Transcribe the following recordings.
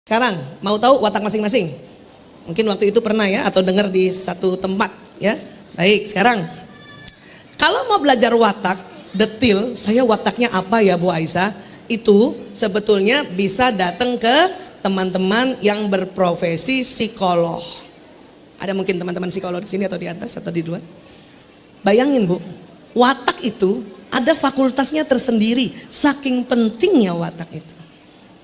Sekarang mau tahu watak masing-masing? Mungkin waktu itu pernah ya, atau dengar di satu tempat ya. Baik, sekarang kalau mau belajar watak detil, saya wataknya apa ya Bu Aisyah? Itu sebetulnya bisa datang ke teman-teman yang berprofesi psikolog. Ada mungkin teman-teman psikolog di sini atau di atas atau di luar. Bayangin Bu, watak itu ada fakultasnya tersendiri, saking pentingnya watak itu.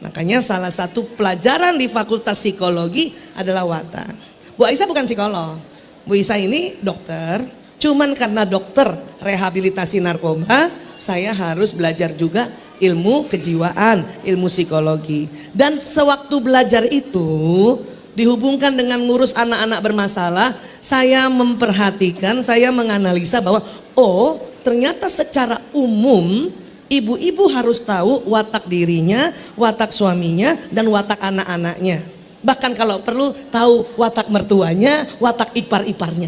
Makanya salah satu pelajaran di fakultas psikologi adalah watak. Bu Aisyah bukan psikolog, Bu Aisyah ini dokter. Cuman karena dokter rehabilitasi narkoba, saya harus belajar juga ilmu kejiwaan, ilmu psikologi. Dan sewaktu belajar itu dihubungkan dengan ngurus anak-anak bermasalah, saya memperhatikan, saya menganalisa bahwa oh ternyata secara umum ibu-ibu harus tahu watak dirinya, watak suaminya, dan watak anak-anaknya. Bahkan kalau perlu tahu watak mertuanya, watak ipar-iparnya.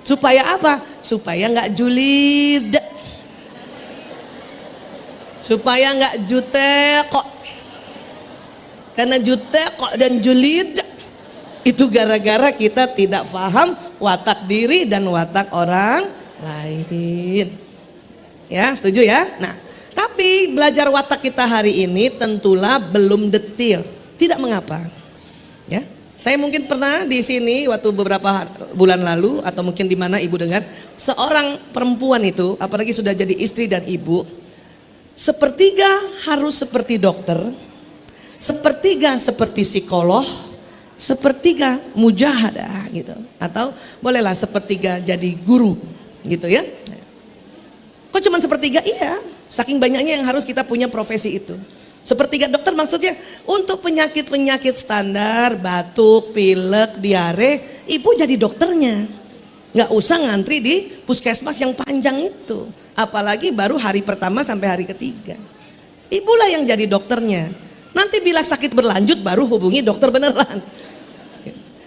Supaya apa? Supaya nggak julid, supaya nggak jutekok. Karena jutekok dan julid itu gara-gara kita tidak paham watak diri dan watak orang lain. Ya, setuju ya? Nah, tapi belajar watak kita hari ini tentulah belum detil. Tidak mengapa. Ya. Saya mungkin pernah di sini waktu beberapa bulan lalu atau mungkin di mana ibu dengar seorang perempuan itu, apalagi sudah jadi istri dan ibu, sepertiga harus seperti dokter, sepertiga seperti psikolog, sepertiga mujahadah gitu. Atau bolehlah sepertiga jadi guru gitu ya. Kok cuma sepertiga? Iya, saking banyaknya yang harus kita punya profesi itu. Sepertiga dokter maksudnya untuk penyakit-penyakit standar, batuk, pilek, diare, ibu jadi dokternya. Nggak usah ngantri di puskesmas yang panjang itu. Apalagi baru hari pertama sampai hari ketiga. Ibulah yang jadi dokternya. Nanti bila sakit berlanjut baru hubungi dokter beneran.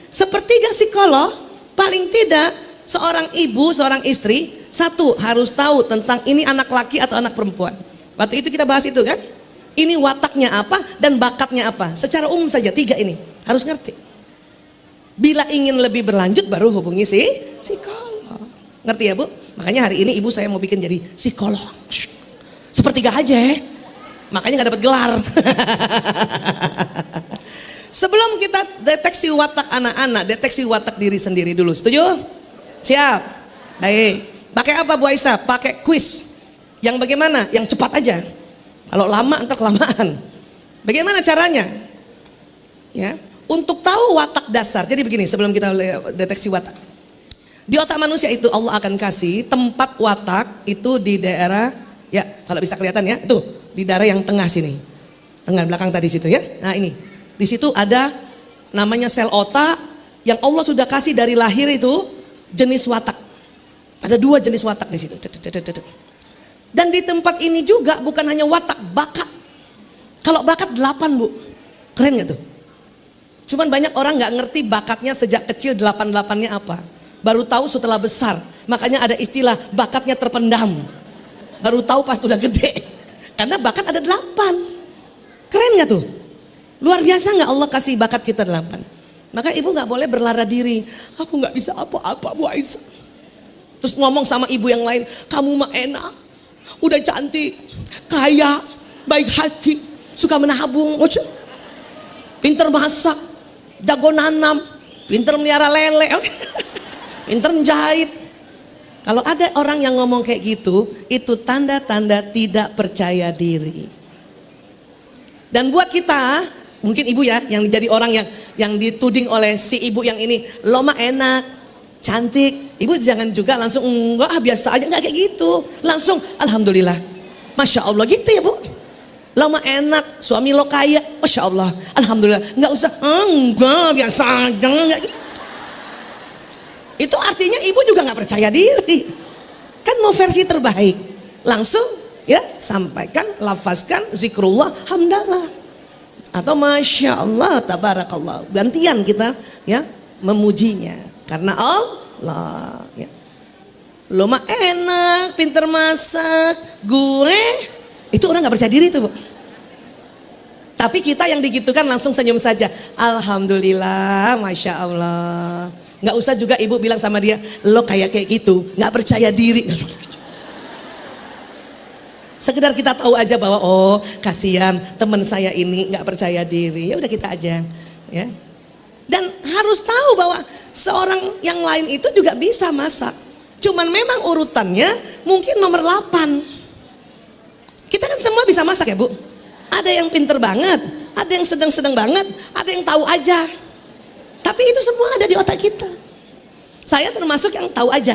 Sepertiga psikolog, paling tidak seorang ibu, seorang istri, satu harus tahu tentang ini anak laki atau anak perempuan. Waktu itu kita bahas itu kan. Ini wataknya apa dan bakatnya apa. Secara umum saja tiga ini harus ngerti. Bila ingin lebih berlanjut baru hubungi si psikolog. Ngerti ya Bu? Makanya hari ini ibu saya mau bikin jadi psikolog. Sepertiga aja ya. Makanya gak dapat gelar. Sebelum kita deteksi watak anak-anak, deteksi watak diri sendiri dulu. Setuju? Siap? Baik. Pakai apa Bu Aisyah? Pakai kuis. Yang bagaimana? Yang cepat aja. Kalau lama entar kelamaan. Bagaimana caranya? Ya, untuk tahu watak dasar. Jadi begini, sebelum kita deteksi watak. Di otak manusia itu Allah akan kasih tempat watak itu di daerah, ya kalau bisa kelihatan ya, itu di daerah yang tengah sini. Tengah belakang tadi situ ya. Nah ini, di situ ada namanya sel otak yang Allah sudah kasih dari lahir itu jenis watak. Ada dua jenis watak di situ. Dan di tempat ini juga bukan hanya watak, bakat. Kalau bakat 8 Bu, keren gak tuh? Cuman banyak orang gak ngerti bakatnya sejak kecil 8-8-nya apa. Baru tahu setelah besar, makanya ada istilah bakatnya terpendam. Baru tahu pas udah gede, karena bakat ada 8. Keren gak tuh? Luar biasa gak Allah kasih bakat kita 8. Maka ibu gak boleh berlara diri, aku gak bisa apa-apa Bu Aisyah. Terus ngomong sama ibu yang lain, kamu mah enak. Udah cantik, kaya, baik hati, suka menabung, pinter masak, jago nanam, pinter melihara lele, pinter menjahit. Kalau ada orang yang ngomong kayak gitu, itu tanda-tanda tidak percaya diri. Dan buat kita, mungkin ibu ya, yang jadi orang yang dituding oleh si ibu yang ini, lo mah enak, cantik. Ibu jangan juga langsung enggak biasa aja, enggak kayak gitu. Langsung alhamdulillah. Masya Allah gitu ya Bu. Lama enak, suami lo kaya, Masya Allah, alhamdulillah. Enggak usah enggak biasa aja, enggak gitu. Itu artinya ibu juga enggak percaya diri. Kan mau versi terbaik. Langsung ya sampaikan, lafazkan zikrullah, hamdalah. Atau Masya Allah, tabarakallah. Gantian kita ya memujinya. Karena Allah ya. Lo mah enak, pinter masak, gue itu orang nggak percaya diri tuh Bu. Tapi kita yang digitukan langsung senyum saja. Alhamdulillah, Masya Allah. Nggak usah juga ibu bilang sama dia, lo kayak gitu, nggak percaya diri. Sekedar kita tahu aja bahwa oh kasihan teman saya ini nggak percaya diri. Ya udah kita aja, ya. Dan harus tahu bahwa seorang yang lain itu juga bisa masak. Cuman memang urutannya mungkin nomor 8. Kita kan semua bisa masak ya Bu. Ada yang pinter banget, ada yang sedang-sedang banget, ada yang tahu aja. Tapi itu semua ada di otak kita. Saya termasuk yang tahu aja.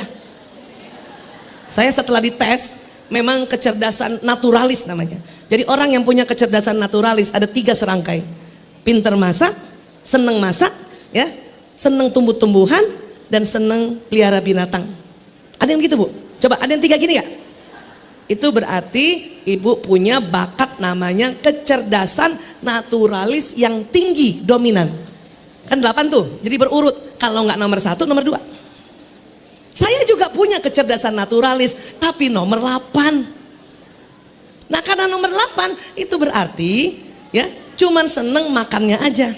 Saya setelah dites, memang kecerdasan naturalis namanya. Jadi orang yang punya kecerdasan naturalis ada 3 serangkai. Pinter masak, seneng masak, ya, seneng tumbuh-tumbuhan, dan seneng pelihara binatang. Ada yang gitu Bu? Coba ada yang 3 gini gak? Itu berarti ibu punya bakat namanya kecerdasan naturalis yang tinggi, dominan. Kan 8 tuh, jadi berurut. Kalau nggak nomor 1, nomor 2. Saya juga punya kecerdasan naturalis, tapi nomor 8. Nah karena nomor 8 itu berarti ya cuman seneng makannya aja.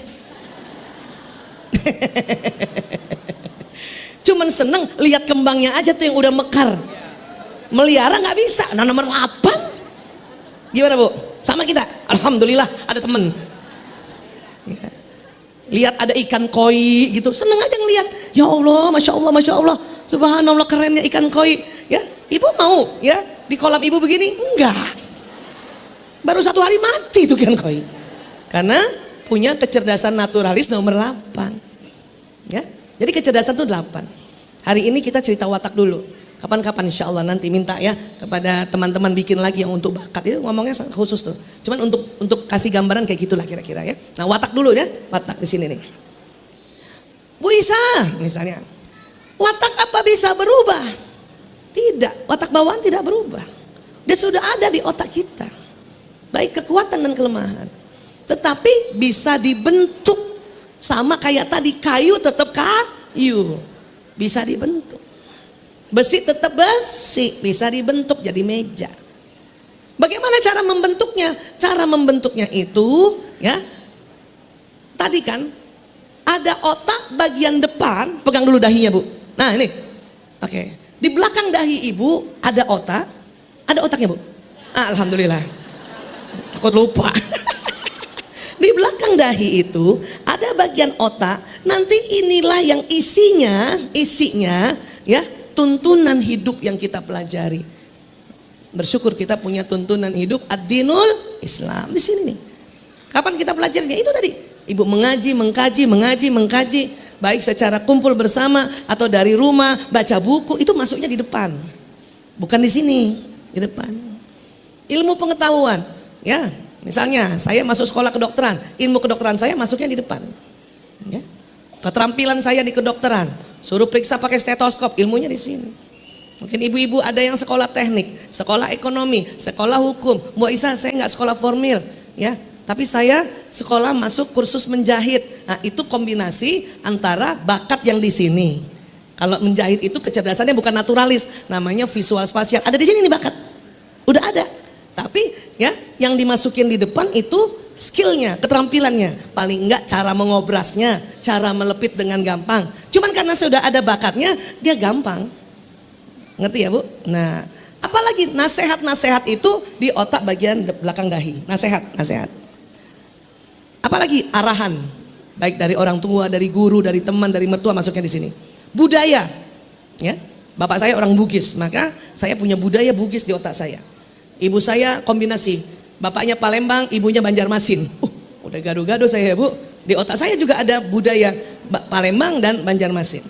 Cuman seneng lihat kembangnya aja tuh yang udah mekar. Melihara nggak bisa. Nah nomor 8 gimana Bu? Sama kita. Alhamdulillah ada temen ya. Lihat ada ikan koi gitu, seneng aja ngelihat. Ya Allah, Masya Allah, Masya Allah, Subhanallah kerennya ikan koi ya. Ibu mau ya di kolam ibu begini? Enggak, baru 1 hari mati tuh ikan koi. Karena punya kecerdasan naturalis nomor 8 ya. Jadi kecerdasan tuh 8. Hari ini kita cerita watak dulu. Kapan-kapan insya Allah nanti minta ya kepada teman-teman bikin lagi yang untuk bakat itu ngomongnya khusus tuh. Cuman untuk kasih gambaran kayak gitulah kira-kira ya. Nah watak dulu ya, watak di sini nih. Bu Isa misalnya, watak apa bisa berubah? Tidak, watak bawaan tidak berubah. Dia sudah ada di otak kita. Baik kekuatan dan kelemahan. Tetapi bisa dibentuk sama kayak tadi kayu tetap kayu. Bisa dibentuk. Besi tetap besi, bisa dibentuk jadi meja. Bagaimana cara membentuknya? Cara membentuknya itu ya, tadi kan ada otak bagian depan, pegang dulu dahinya Bu. Nah ini, oke. Di belakang dahi ibu ada otak, ada otaknya Bu. Alhamdulillah, takut lupa. Di belakang dahi itu ada bagian otak, nanti inilah yang isinya ya, tuntunan hidup yang kita pelajari. Bersyukur kita punya tuntunan hidup ad-dinul Islam di sini nih. Kapan kita pelajarinya? Itu tadi. Ibu mengaji, mengkaji, baik secara kumpul bersama atau dari rumah, baca buku, itu masuknya di depan. Bukan di sini, di depan. Ilmu pengetahuan, ya. Misalnya saya masuk sekolah kedokteran, ilmu kedokteran saya masuknya di depan. Ya. Keterampilan saya di kedokteran, suruh periksa pakai stetoskop, ilmunya di sini. Mungkin ibu-ibu ada yang sekolah teknik, sekolah ekonomi, sekolah hukum. Bu Isa, saya nggak sekolah formil, ya. Tapi saya sekolah masuk kursus menjahit. Nah, itu kombinasi antara bakat yang di sini. Kalau menjahit itu kecerdasannya bukan naturalis, namanya visual spasial. Ada di sini nih bakat, udah ada. Tapi ya, yang dimasukin di depan itu skillnya, keterampilannya. Paling enggak cara mengobrasnya, cara melepit dengan gampang. Cuman karena sudah ada bakatnya, dia gampang. Ngerti ya Bu? Nah, apalagi nasihat-nasihat itu di otak bagian belakang dahi. Nasihat. Apalagi arahan, baik dari orang tua, dari guru, dari teman, dari mertua masuknya di sini. Budaya, ya. Bapak saya orang Bugis, maka saya punya budaya Bugis di otak saya. Ibu saya kombinasi, bapaknya Palembang, ibunya Banjarmasin. Udah gado-gado saya ya Bu. Di otak saya juga ada budaya Palembang dan Banjarmasin.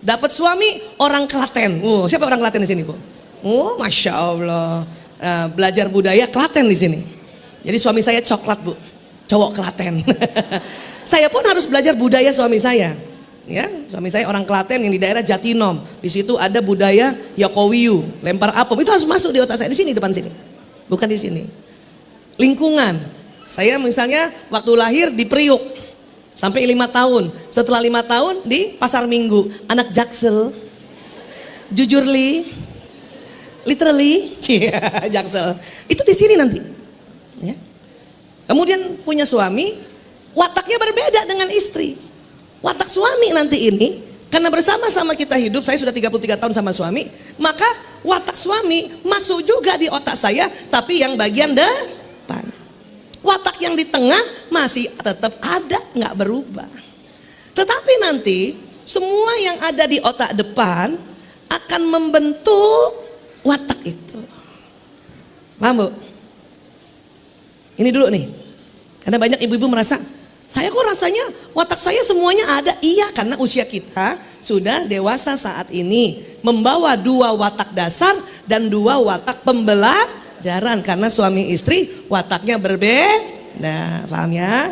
Dapat suami orang Klaten. Siapa orang Klaten di sini Bu? Masya Allah. Belajar budaya Klaten di sini. Jadi suami saya coklat Bu, cowok Klaten. Saya pun harus belajar budaya suami saya. Ya, suami saya orang Klaten yang di daerah Jatinom. Di situ ada budaya Yokowiyu, lempar apem. Itu harus masuk di otak saya di sini, depan sini. Bukan di sini. Lingkungan. Saya misalnya waktu lahir di Priuk sampai 5 tahun. Setelah 5 tahun di Pasar Minggu, anak Jaksel. Jujurly, literally, Jaksel. Itu di sini nanti. Ya. Kemudian punya suami, wataknya berbeda dengan istri. Watak suami nanti ini, karena bersama-sama kita hidup, saya sudah 33 tahun sama suami, maka watak suami masuk juga di otak saya, tapi yang bagian depan. Watak yang di tengah masih tetap ada, nggak berubah. Tetapi nanti semua yang ada di otak depan akan membentuk watak itu. Paham, Bu? Ini dulu nih, karena banyak ibu-ibu merasa, saya kok rasanya watak saya semuanya ada. Iya, karena usia kita sudah dewasa saat ini, membawa 2 watak dasar dan 2 watak pembelajaran. Karena suami istri wataknya berbeda, paham ya?